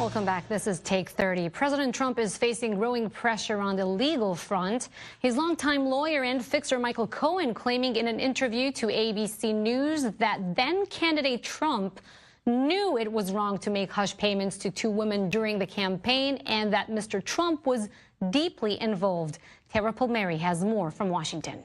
Welcome back. This is Take 30. President Trump is facing growing pressure on the legal front. His longtime lawyer and fixer Michael Cohen claiming in an interview to ABC News that then-candidate Trump knew it was wrong to make hush payments to two women during the campaign and that Mr. Trump was deeply involved. Tara Palmieri has more from Washington.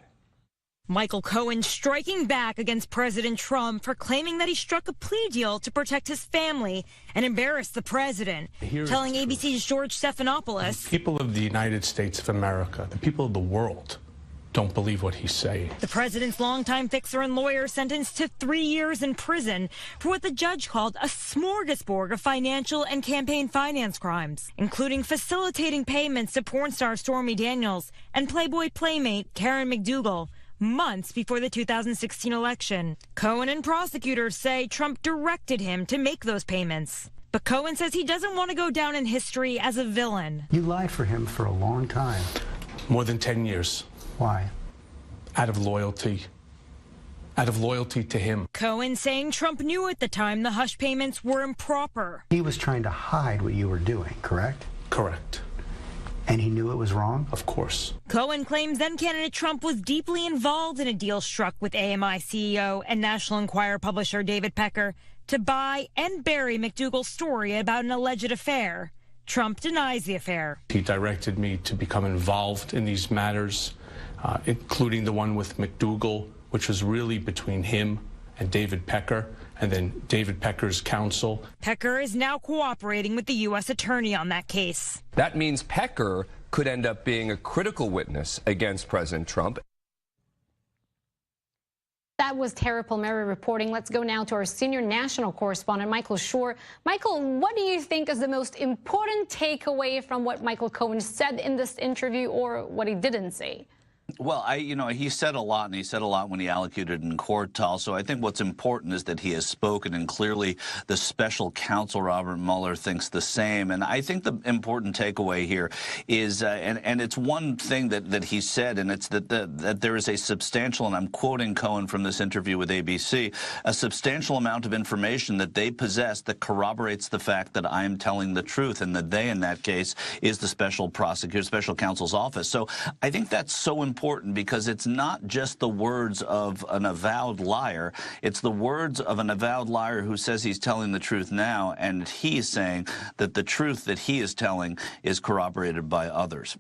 Michael Cohen striking back against President Trump for claiming that he struck a plea deal to protect his family and embarrass the president, telling ABC's George Stephanopoulos. The people of the United States of America, the people of the world, don't believe what he's saying. The president's longtime fixer and lawyer sentenced to 3 years in prison for what the judge called a smorgasbord of financial and campaign finance crimes, including facilitating payments to porn star Stormy Daniels and Playboy playmate Karen McDougal months before the 2016 election. Cohen and prosecutors say Trump directed him to make those payments. But Cohen says he doesn't want to go down in history as a villain. You lied for him for a long time. More than 10 years. Why? Out of loyalty. Out of loyalty to him. Cohen saying Trump knew at the time the hush payments were improper. He was trying to hide what you were doing, correct? Correct. And he knew it was wrong? Of course. Cohen claims then-candidate Trump was deeply involved in a deal struck with AMI CEO and National Enquirer publisher David Pecker to buy and bury McDougal's story about an alleged affair. Trump denies the affair. He directed me to become involved in these matters, including the one with McDougal, which was really between him and David Pecker, and then David Pecker's counsel. Pecker is now cooperating with the U.S. attorney on that case. That means Pecker could end up being a critical witness against President Trump. That was Tara Palmieri reporting. Let's go now to our senior national correspondent, Michael Shore. Michael, what do you think is the most important takeaway from what Michael Cohen said in this interview or what he didn't say? Well, he said a lot, and he said a lot when he allocated in court, Tal. So I think what's important is that he has spoken, and clearly the special counsel, Robert Mueller, thinks the same. And I think the important takeaway here is, and it's one thing that he said, and it's that there is a substantial, and I'm quoting Cohen from this interview with ABC, a substantial amount of information that they possess that corroborates the fact that I am telling the truth, and that they, in that case, is the special prosecutor, special counsel's office. So I think that's so important because it's not just the words of an avowed liar. It's the words of an avowed liar who says he's telling the truth now, and he is saying that the truth that he is telling is corroborated by others.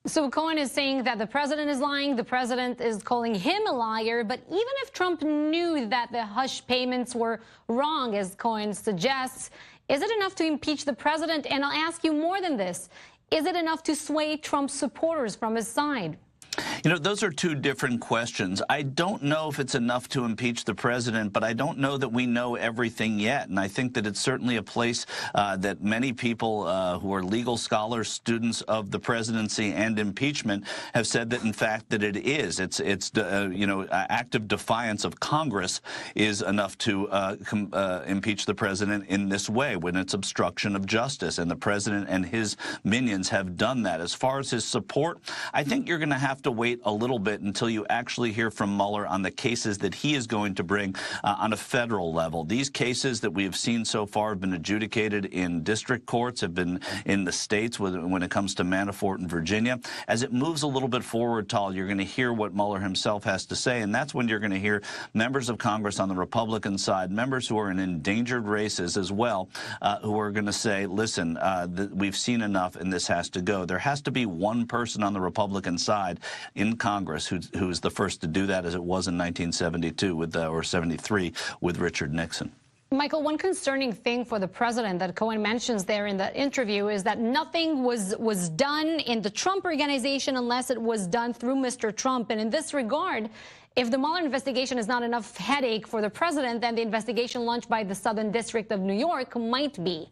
So Cohen is saying that the president is lying, the president is calling him a liar, but even if Trump knew that the hush payments were wrong, as Cohen suggests, is it enough to impeach the president? And I'll ask you more than this. Is it enough to sway Trump's supporters from his side? You know, those are two different questions. I don't know if it's enough to impeach the president, but I don't know that we know everything yet. And I think that it's certainly a place that many people who are legal scholars, students of the presidency and impeachment, have said that, in fact, that it is. It's active defiance of Congress is enough to impeach the president in this way, when it's obstruction of justice. And the president and his minions have done that. As far as his support, I think you're going to have to wait a little bit until you actually hear from Mueller on the cases that he is going to bring on a federal level. These cases that we have seen so far have been adjudicated in district courts, have been in the states when it comes to Manafort in Virginia. As it moves a little bit forward, Tal, you're going to hear what Mueller himself has to say, and that's when you're going to hear members of Congress on the Republican side, members who are in endangered races as well, who are going to say, listen, we've seen enough and this has to go. There has to be one person on the Republican side in Congress who is the first to do that, as it was in 1972 or 73 with Richard Nixon. Michael, one concerning thing for the president that Cohen mentions there in the interview is that nothing was done in the Trump organization unless it was done through Mr. Trump. And in this regard, if the Mueller investigation is not enough headache for the president, then the investigation launched by the Southern District of New York might be.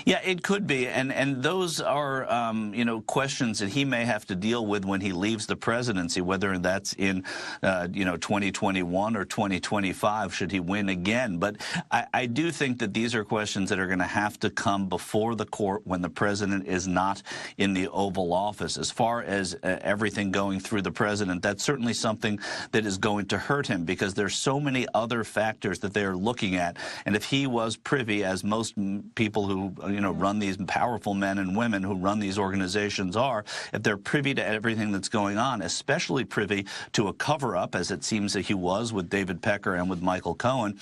Yeah, it could be, and those are questions that he may have to deal with when he leaves the presidency, whether that's in 2021 or 2025 should he win again. But I do think that these are questions that are going to have to come before the court when the president is not in the Oval Office. As far as everything going through the president, that's certainly something that is going to hurt him because there's so many other factors that they are looking at. And if he was privy, as most people who who run these powerful men and women who run these organizations are, if they're privy to everything that's going on, especially privy to a cover-up, as it seems that he was with David Pecker and with Michael Cohen,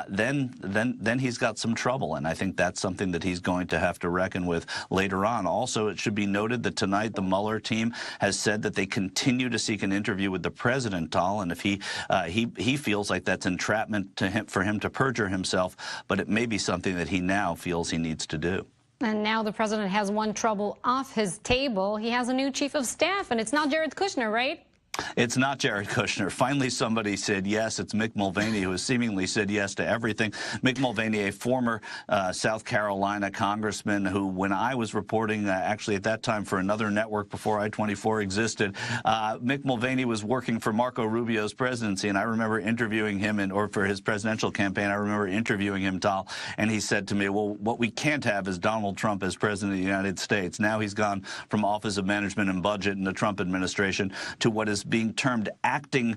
then he's got some trouble. And I think that's something that he's going to have to reckon with later on. Also, it should be noted that tonight the Mueller team has said that they continue to seek an interview with the president, Tal, and if he feels like that's entrapment for him to perjure himself, but it may be something that he now feels he needs to do. And now the president has one trouble off his table. He has a new chief of staff, and it's not Jared Kushner, right? It's not Jared Kushner. Finally, somebody said yes. It's Mick Mulvaney, who has seemingly said yes to everything. Mick Mulvaney, a former South Carolina congressman who, when I was reporting, actually at that time for another network before I-24 existed, Mick Mulvaney was working for Marco Rubio's presidency, and I remember interviewing him, or for his presidential campaign, I remember interviewing him, Tal, and he said to me, well, what we can't have is Donald Trump as president of the United States. Now he's gone from Office of Management and Budget in the Trump administration to what is being termed acting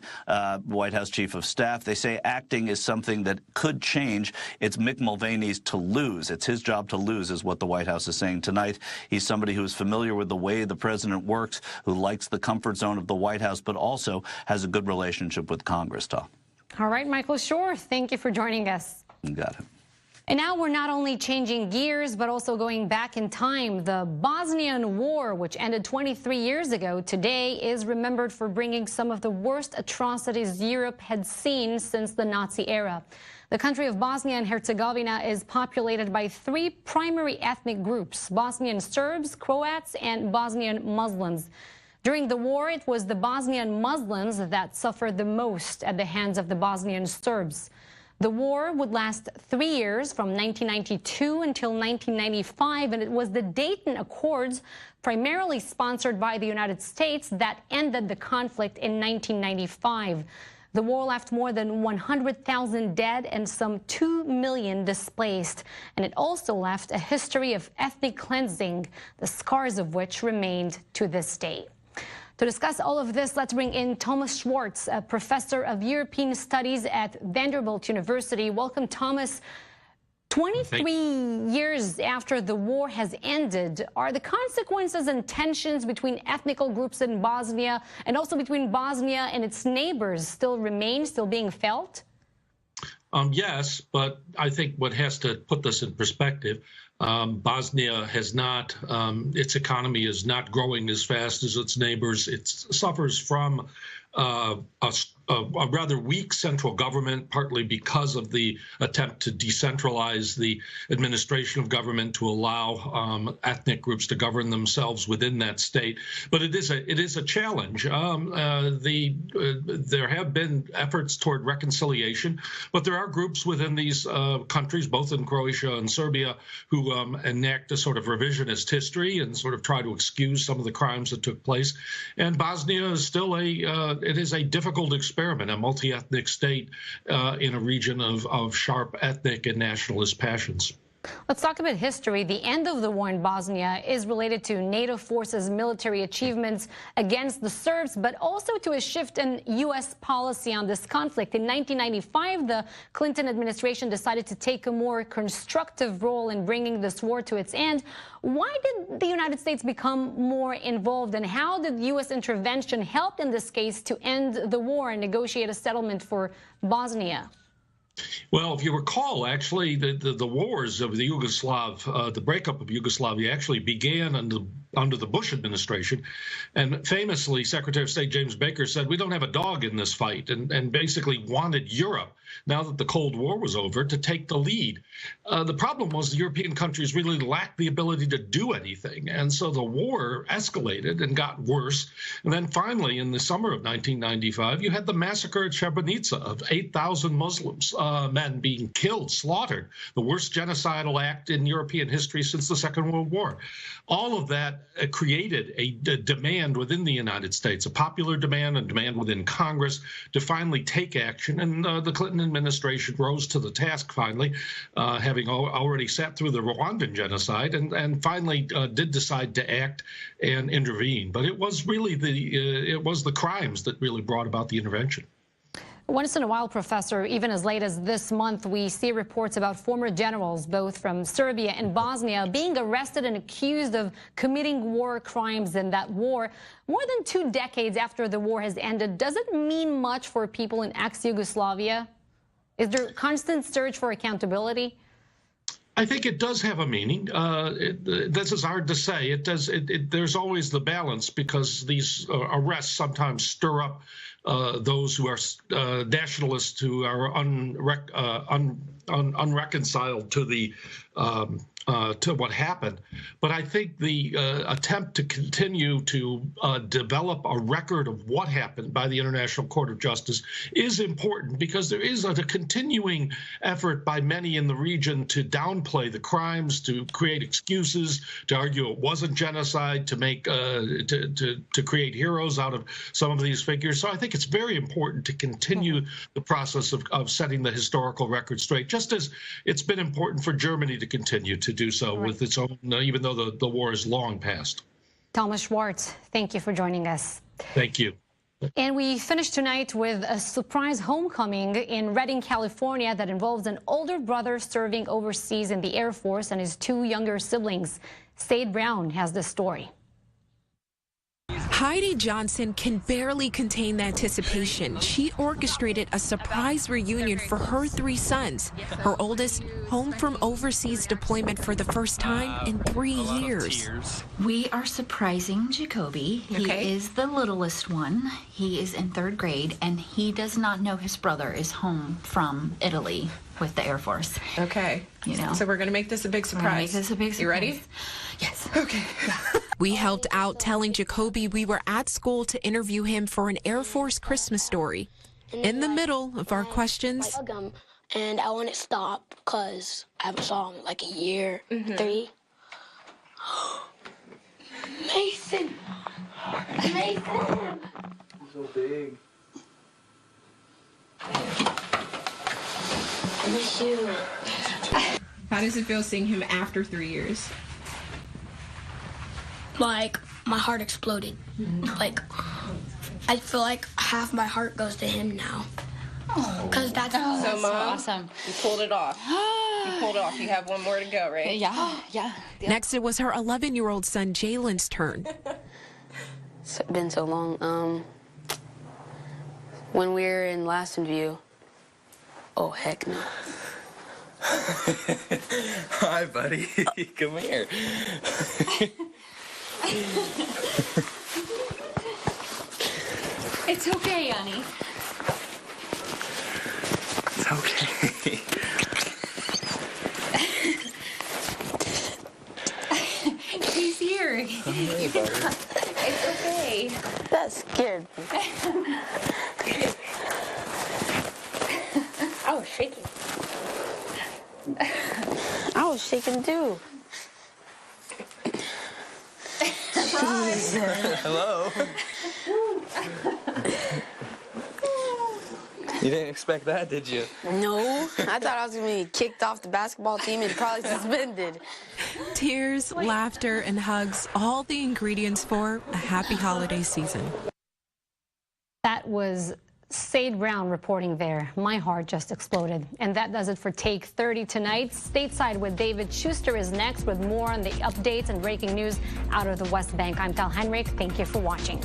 White House chief of staff. They say acting is something that could change. It's Mick Mulvaney's to lose. It's his job to lose, is what the White House is saying tonight. He's somebody who is familiar with the way the president works, who likes the comfort zone of the White House, but also has a good relationship with Congress, Tal. All right, Michael Shore, thank you for joining us. You got it. And now we're not only changing gears, but also going back in time. The Bosnian War, which ended 23 years ago today, is remembered for bringing some of the worst atrocities Europe had seen since the Nazi era. The country of Bosnia and Herzegovina is populated by three primary ethnic groups: Bosnian Serbs, Croats, and Bosnian Muslims. During the war, it was the Bosnian Muslims that suffered the most at the hands of the Bosnian Serbs. The war would last 3 years, from 1992 until 1995, and it was the Dayton Accords, primarily sponsored by the United States, that ended the conflict in 1995. The war left more than 100,000 dead and some 2 million displaced, and it also left a history of ethnic cleansing, the scars of which remained to this day. To discuss all of this, let's bring in Thomas Schwartz, a professor of European Studies at Vanderbilt University. Welcome, Thomas. 23 years after the war has ended, are the consequences and tensions between ethnical groups in Bosnia and also between Bosnia and its neighbors still being felt? Yes, but I think what has to put this in perspective, Bosnia has not, its economy is not growing as fast as its neighbors. It suffers from a rather weak central government, partly because of the attempt to decentralize the administration of government to allow ethnic groups to govern themselves within that state. But it is a challenge. There have been efforts toward reconciliation, but there are groups within these countries, both in Croatia and Serbia, who enact a sort of revisionist history and sort of try to excuse some of the crimes that took place. And Bosnia is still it is a difficult experiment, a multi-ethnic state in a region of sharp ethnic and nationalist passions. Let's talk about history. The end of the war in Bosnia is related to NATO forces' military achievements against the Serbs, but also to a shift in U.S. policy on this conflict. In 1995, the Clinton administration decided to take a more constructive role in bringing this war to its end. Why did the United States become more involved, and how did U.S. intervention help in this case to end the war and negotiate a settlement for Bosnia? Well, if you recall, actually, the wars of the the breakup of Yugoslavia actually began under the Bush administration. And famously, Secretary of State James Baker said, we don't have a dog in this fight, and basically wanted Europe, now that the Cold War was over, to take the lead. The problem was the European countries really lacked the ability to do anything. And so the war escalated and got worse. And then finally, in the summer of 1995, you had the massacre at Srebrenica of 8,000 Muslims, men being killed, slaughtered, the worst genocidal act in European history since the Second World War. All of that created a demand within the United States, a popular demand, a demand within Congress to finally take action. And the Clinton administration rose to the task finally, having already sat through the Rwandan genocide, and finally did decide to act and intervene. But it was really the crimes that really brought about the intervention. Once in a while, Professor, even as late as this month, we see reports about former generals, both from Serbia and Bosnia, being arrested and accused of committing war crimes in that war. More than 2 decades after the war has ended, does it mean much for people in ex-Yugoslavia? Is there constant search for accountability? I think it does have a meaning. This is hard to say. It does. There's always the balance, because these arrests sometimes stir up those who are nationalists, who are unreconciled to the to what happened. But I think the attempt to continue to develop a record of what happened by the International Court of Justice is important, because there is a continuing effort by many in the region to downplay the crimes, to create excuses, to argue it wasn't genocide, to make to create heroes out of some of these figures. So I think it's very important to continue the process of setting the historical record straight, just as it's been important for Germany to continue to do so with its own, even though the war is long past. Thomas Schwartz, thank you for joining us. Thank you. And we finish tonight with a surprise homecoming in Redding, California, that involves an older brother serving overseas in the Air Force and his 2 younger siblings. Sade Brown has the story. Heidi Johnson can barely contain the anticipation. She orchestrated a surprise reunion for her 3 sons. Her oldest, home from overseas deployment for the first time in 3 years. We are surprising Jacoby. He is the littlest one. He is in 3rd grade, and he does not know his brother is home from Italy with the Air Force. Okay. You know. So we're going to make this a big surprise. Make this a big surprise. You ready? Yes. Okay. We helped out telling Jacoby we were at school to interview him for an Air Force Christmas story. In the middle of our questions, and I want to stop because I haven't saw him in like a year, 3. Mason! Mason! So big. I miss you. how does it feel seeing him after 3 years? Like, my heart exploded. Like, I feel like half my heart goes to him now. Because that's so Mom, awesome. You pulled it off. You pulled it off. You have one more to go, right? Yeah. Next, it was her 11-year-old son, Jalen's turn. It's been so long. When we were in Last in View, oh, heck no. Hi, buddy. Come here. It's okay, honey. It's okay. He's here. Hey, buddy. It's okay. That scared me. I was shaking. I was shaking too. Hello. You didn't expect that, did you? No, I thought I was going to be kicked off the basketball team and probably suspended. Tears, laughter, and hugs, all the ingredients for a happy holiday season. That was Sade Brown reporting there. My heart just exploded. And that does it for Take 30 tonight. Stateside with David Schuster is next with more on the updates and breaking news out of the West Bank. I'm Tal Henrik. Thank you for watching.